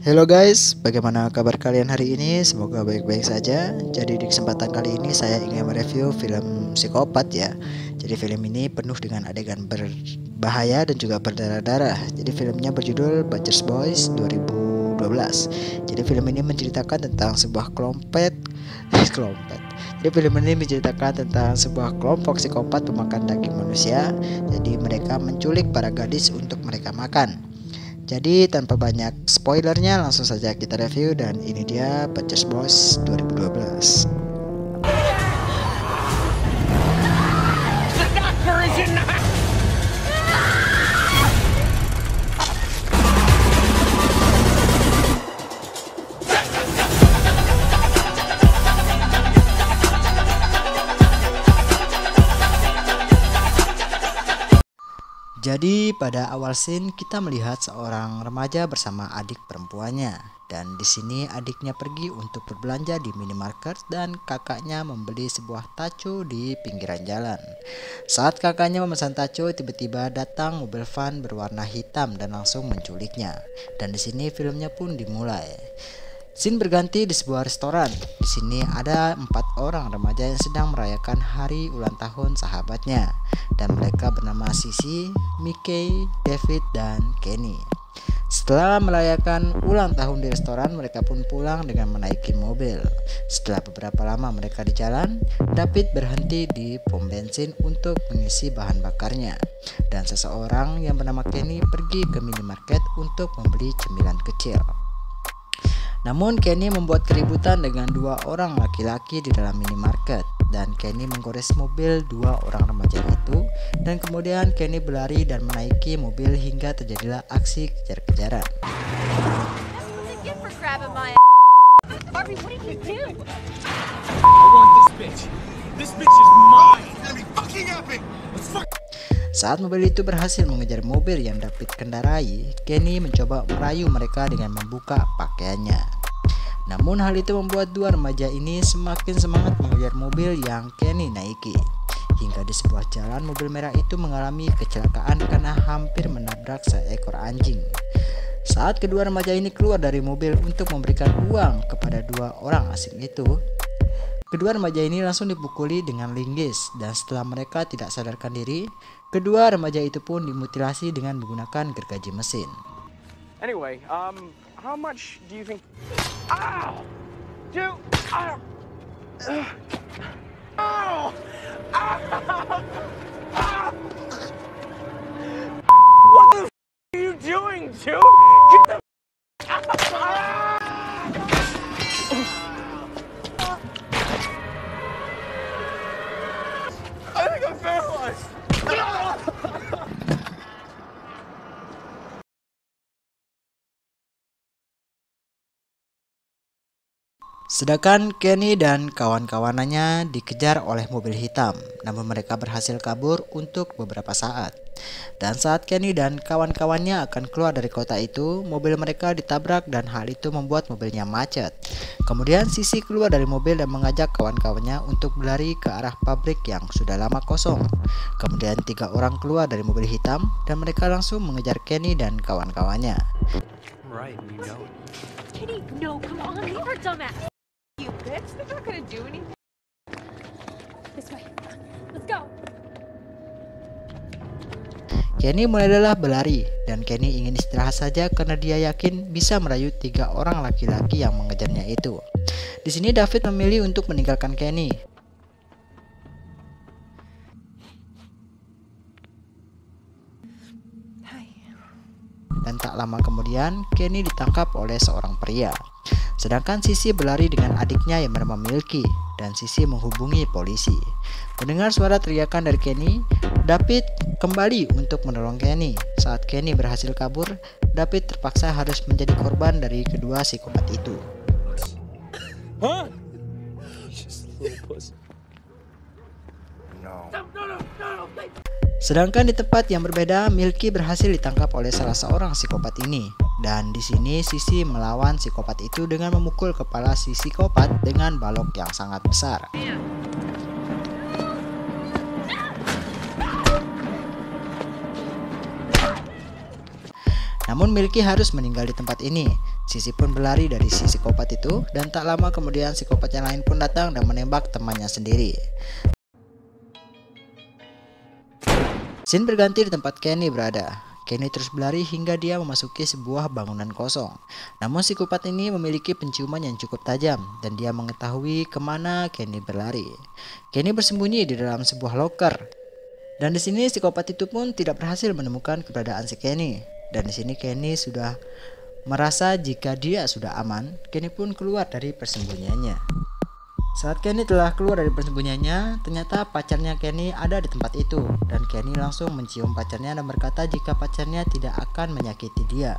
Halo guys, bagaimana kabar kalian hari ini? Semoga baik-baik saja. Jadi di kesempatan kali ini saya ingin mereview film Psikopat ya. Jadi film ini penuh dengan adegan berbahaya dan juga berdarah-darah. Jadi filmnya berjudul Butcher's Boys 2012. Jadi film ini menceritakan tentang sebuah kelompok. Jadi film ini menceritakan tentang sebuah kelompok psikopat pemakan daging manusia. Jadi mereka menculik para gadis untuk mereka makan. Jadi tanpa banyak spoilernya langsung saja kita review, dan ini dia Butcher's Boys 2012. Jadi pada awal scene kita melihat seorang remaja bersama adik perempuannya, dan di sini adiknya pergi untuk berbelanja di minimarket dan kakaknya membeli sebuah taco di pinggiran jalan. Saat kakaknya memesan taco, tiba-tiba datang mobil van berwarna hitam dan langsung menculiknya. Dan di sini filmnya pun dimulai. Scene berganti di sebuah restoran. Di sini ada 4 orang remaja yang sedang merayakan hari ulang tahun sahabatnya, dan mereka bernama Sissy, Mickey, David, dan Kenny. Setelah merayakan ulang tahun di restoran, mereka pun pulang dengan menaiki mobil. Setelah beberapa lama mereka di jalan, David berhenti di pom bensin untuk mengisi bahan bakarnya, dan seseorang yang bernama Kenny pergi ke minimarket untuk membeli cemilan kecil. Namun Kenny membuat keributan dengan 2 orang laki-laki di dalam minimarket, dan Kenny menggores mobil 2 orang remaja itu, dan kemudian Kenny berlari dan menaiki mobil hingga terjadilah aksi kejar-kejaran. Saat mobil itu berhasil mengejar mobil yang David kendarai, Kenny mencoba merayu mereka dengan membuka pakaiannya. Namun hal itu membuat 2 remaja ini semakin semangat mengejar mobil yang Kenny naiki. Hingga di sebuah jalan, mobil merah itu mengalami kecelakaan karena hampir menabrak seekor anjing. Saat kedua remaja ini keluar dari mobil untuk memberikan uang kepada 2 orang asing itu, kedua remaja ini langsung dipukuli dengan linggis, dan setelah mereka tidak sadarkan diri, kedua remaja itu pun dimutilasi dengan menggunakan gergaji mesin. Anyway, how much do you think? Ow! Dude! Ow! Ow! Ow! What the are you doing, dude? Get the I think I'm paralyzed. Sedangkan Kenny dan kawan-kawanannya dikejar oleh mobil hitam, namun mereka berhasil kabur untuk beberapa saat. Dan saat Kenny dan kawan-kawannya akan keluar dari kota itu, mobil mereka ditabrak dan hal itu membuat mobilnya macet. Kemudian Sissy keluar dari mobil dan mengajak kawan-kawannya untuk berlari ke arah pabrik yang sudah lama kosong. Kemudian 3 orang keluar dari mobil hitam dan mereka langsung mengejar Kenny dan kawan-kawannya. Right, you know. Kenny, no, come on, leave her dumbass. You bitch, they're not gonna do anything. This way, let's go. Kenny mulai lelah berlari, dan Kenny ingin istirahat saja karena dia yakin bisa merayu 3 orang laki-laki yang mengejarnya itu. Di sini David memilih untuk meninggalkan Kenny. Dan tak lama kemudian Kenny ditangkap oleh seorang pria. Sedangkan Sissy berlari dengan adiknya yang bernama Milky, dan Sissy menghubungi polisi. Mendengar suara teriakan dari Kenny, David kembali untuk menolong Kenny. Saat Kenny berhasil kabur, David terpaksa harus menjadi korban dari kedua psikopat itu. Huh? Sedangkan di tempat yang berbeda, Milky berhasil ditangkap oleh salah seorang psikopat ini. Dan di sini Sissy melawan psikopat itu dengan memukul kepala si psikopat dengan balok yang sangat besar. Namun Milky harus meninggal di tempat ini. Sisi pun berlari dari si psikopat itu dan tak lama kemudian psikopat yang lain pun datang dan menembak temannya sendiri. Scene berganti di tempat Kenny berada. Kenny terus berlari hingga dia memasuki sebuah bangunan kosong. Namun psikopat ini memiliki penciuman yang cukup tajam dan dia mengetahui kemana Kenny berlari. Kenny bersembunyi di dalam sebuah loker. Dan di sini psikopat itu pun tidak berhasil menemukan keberadaan si Kenny. Dan di sini Kenny sudah merasa jika dia sudah aman, Kenny pun keluar dari persembunyiannya. Saat Kenny telah keluar dari persembunyiannya, ternyata pacarnya Kenny ada di tempat itu dan Kenny langsung mencium pacarnya dan berkata jika pacarnya tidak akan menyakiti dia.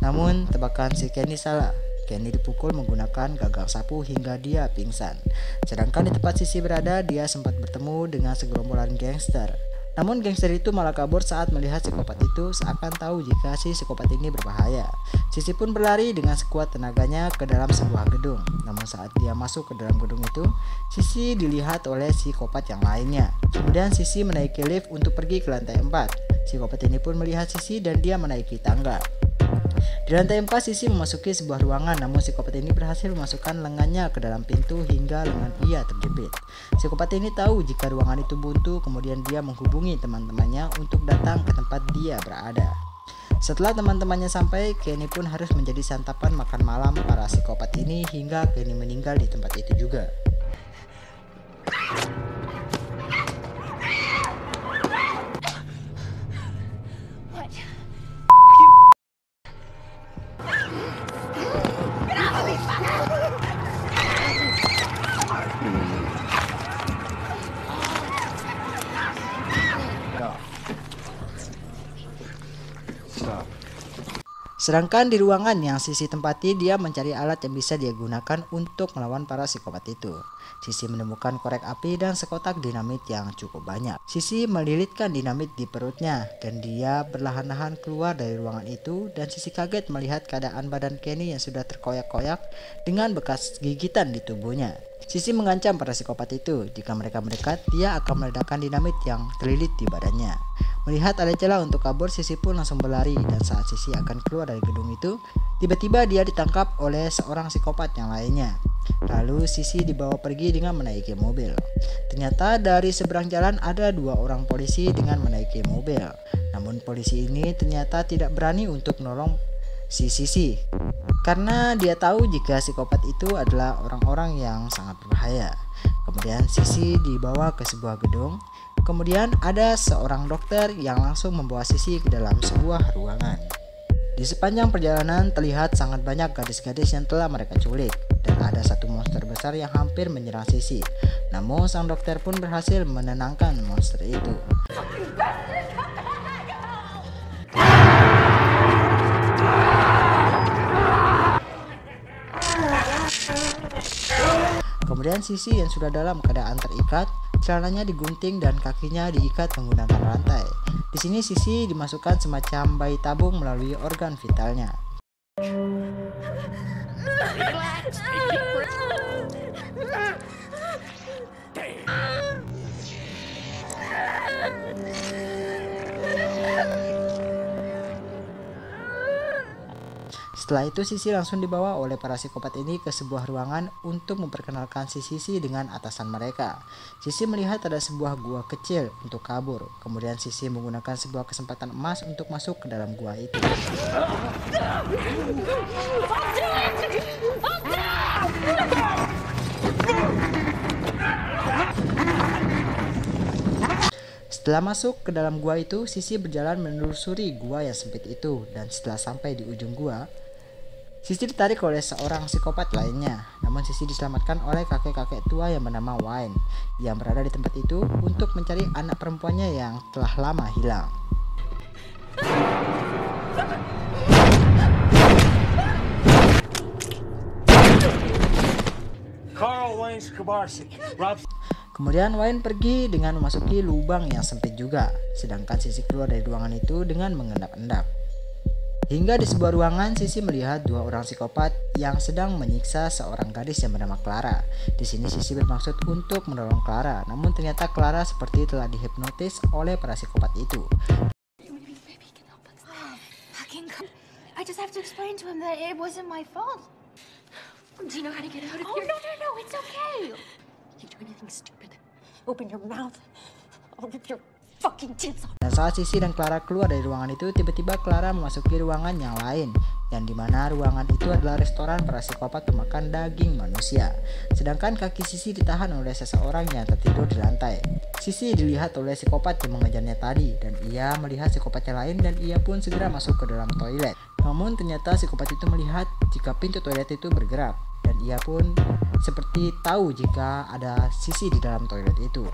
Namun tebakan si Kenny salah. Kenny dipukul menggunakan gagang sapu hingga dia pingsan. Sedangkan di tempat Sisi berada, dia sempat bertemu dengan segerombolan gangster. Namun gangster itu malah kabur saat melihat psikopat itu seakan tahu jika si psikopat ini berbahaya. Sisi pun berlari dengan sekuat tenaganya ke dalam sebuah gedung. Namun saat dia masuk ke dalam gedung itu, Sisi dilihat oleh psikopat yang lainnya. Kemudian Sisi menaiki lift untuk pergi ke lantai 4. Psikopat ini pun melihat Sisi dan dia menaiki tangga. Di lantai 4 Sisi memasuki sebuah ruangan, namun psikopat ini berhasil memasukkan lengannya ke dalam pintu hingga lengan ia terjepit. Psikopat ini tahu jika ruangan itu buntu, kemudian dia menghubungi teman-temannya untuk datang ke tempat dia berada. Setelah teman-temannya sampai, Kenny pun harus menjadi santapan makan malam para psikopat ini hingga Kenny meninggal di tempat itu juga. Sedangkan di ruangan yang Sisi tempati, dia mencari alat yang bisa dia gunakan untuk melawan para psikopat itu. Sisi menemukan korek api dan sekotak dinamit yang cukup banyak. Sisi melilitkan dinamit di perutnya dan dia perlahan-lahan keluar dari ruangan itu dan Sisi kaget melihat keadaan badan Kenny yang sudah terkoyak-koyak dengan bekas gigitan di tubuhnya. Sisi mengancam para psikopat itu, jika mereka mendekat, dia akan meledakkan dinamit yang terlilit di badannya. Melihat ada celah untuk kabur, Sisi pun langsung berlari dan saat Sisi akan keluar dari gedung itu, tiba-tiba dia ditangkap oleh seorang psikopat yang lainnya. Lalu Sisi dibawa pergi dengan menaiki mobil. Ternyata dari seberang jalan ada 2 orang polisi dengan menaiki mobil. Namun polisi ini ternyata tidak berani untuk menolong si Sisi karena dia tahu jika psikopat itu adalah orang-orang yang sangat berbahaya. Kemudian Sisi dibawa ke sebuah gedung. Kemudian ada seorang dokter yang langsung membawa Sisi ke dalam sebuah ruangan. Di sepanjang perjalanan terlihat sangat banyak gadis-gadis yang telah mereka culik dan ada satu monster besar yang hampir menyerang Sisi. Namun sang dokter pun berhasil menenangkan monster itu. Kemudian Sisi yang sudah dalam keadaan terikat, celananya digunting dan kakinya diikat menggunakan rantai. Di sini Sisi dimasukkan semacam bayi tabung melalui organ vitalnya. Setelah itu Sisi langsung dibawa oleh para psikopat ini ke sebuah ruangan untuk memperkenalkan si Sisi dengan atasan mereka. Sisi melihat ada sebuah gua kecil untuk kabur. Kemudian Sisi menggunakan sebuah kesempatan emas untuk masuk ke dalam gua itu. Setelah masuk ke dalam gua itu, Sisi berjalan menelusuri gua yang sempit itu dan setelah sampai di ujung gua, Sisi ditarik oleh seorang psikopat lainnya. Namun Sisi diselamatkan oleh kakek-kakek tua yang bernama Wayne yang berada di tempat itu untuk mencari anak perempuannya yang telah lama hilang. Carl Wayne Skabarsky. Kemudian Wayne pergi dengan memasuki lubang yang sempit juga, sedangkan Sisi keluar dari ruangan itu dengan mengendap-endap. Hingga di sebuah ruangan, Sisi melihat 2 orang psikopat yang sedang menyiksa seorang gadis yang bernama Clara. Di sini Sisi bermaksud untuk menolong Clara, namun ternyata Clara seperti telah dihipnotis oleh para psikopat itu. Fucking just have to explain to him that it wasn't my fault. Do you know how to get out of here? No, it's okay. You do anything stupid, open your mouth. I'll rip your fucking tits off. Dan saat Sissy dan Clara keluar dari ruangan itu, tiba-tiba Clara memasuki ruangan yang lain, yang dimana ruangan itu adalah restoran para psikopat pemakan daging manusia. Sedangkan kaki Sissy ditahan oleh seseorang yang tertidur di lantai. Sissy dilihat oleh psikopat yang mengejarnya tadi, dan ia melihat psikopatnya lain dan ia pun segera masuk ke dalam toilet. Namun ternyata psikopat itu melihat jika pintu toilet itu bergerak, dan ia pun seperti tahu jika ada Sissy di dalam toilet itu.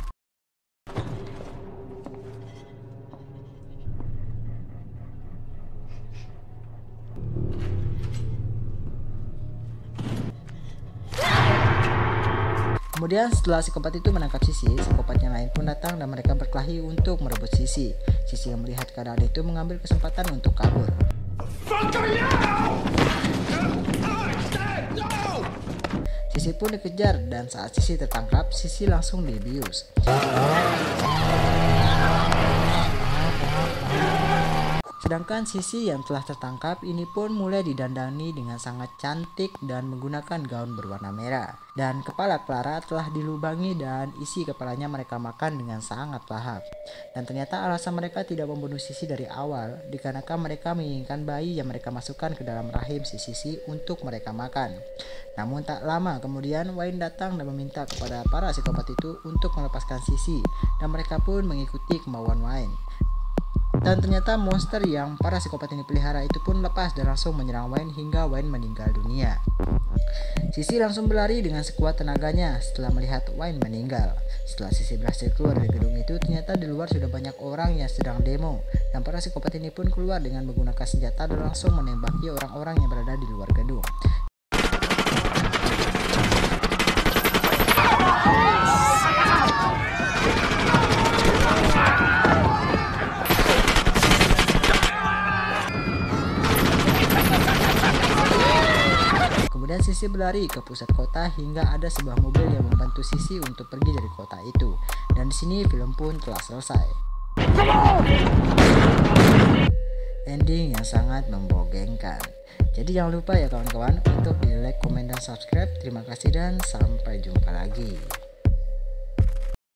Kemudian setelah psikopat itu menangkap Sissy, psikopat yang lain pun datang dan mereka berkelahi untuk merebut Sissy. Sissy yang melihat keadaan itu mengambil kesempatan untuk kabur. Sissy pun dikejar dan saat Sissy tertangkap, Sissy langsung dibius. Sedangkan Sissy yang telah tertangkap ini pun mulai didandani dengan sangat cantik dan menggunakan gaun berwarna merah. Dan kepala Clara telah dilubangi dan isi kepalanya mereka makan dengan sangat lahap. Dan ternyata alasan mereka tidak membunuh Sissy dari awal dikarenakan mereka menginginkan bayi yang mereka masukkan ke dalam rahim si Sissy untuk mereka makan. Namun tak lama kemudian Wayne datang dan meminta kepada para psikopat itu untuk melepaskan Sissy, dan mereka pun mengikuti kemauan Wayne. Dan ternyata monster yang para psikopat ini pelihara itu pun lepas dan langsung menyerang Wayne hingga Wayne meninggal dunia. Sissy langsung berlari dengan sekuat tenaganya setelah melihat Wayne meninggal. Setelah Sissy berhasil keluar dari gedung itu, ternyata di luar sudah banyak orang yang sedang demo, dan para psikopat ini pun keluar dengan menggunakan senjata dan langsung menembaki orang-orang yang berada di luar gedung. Kemudian Sissy berlari ke pusat kota hingga ada sebuah mobil yang membantu Sissy untuk pergi dari kota itu. Dan di sini film pun telah selesai. Ending yang sangat membogengkan. Jadi jangan lupa ya kawan-kawan untuk di like, komen, dan subscribe. Terima kasih dan sampai jumpa lagi.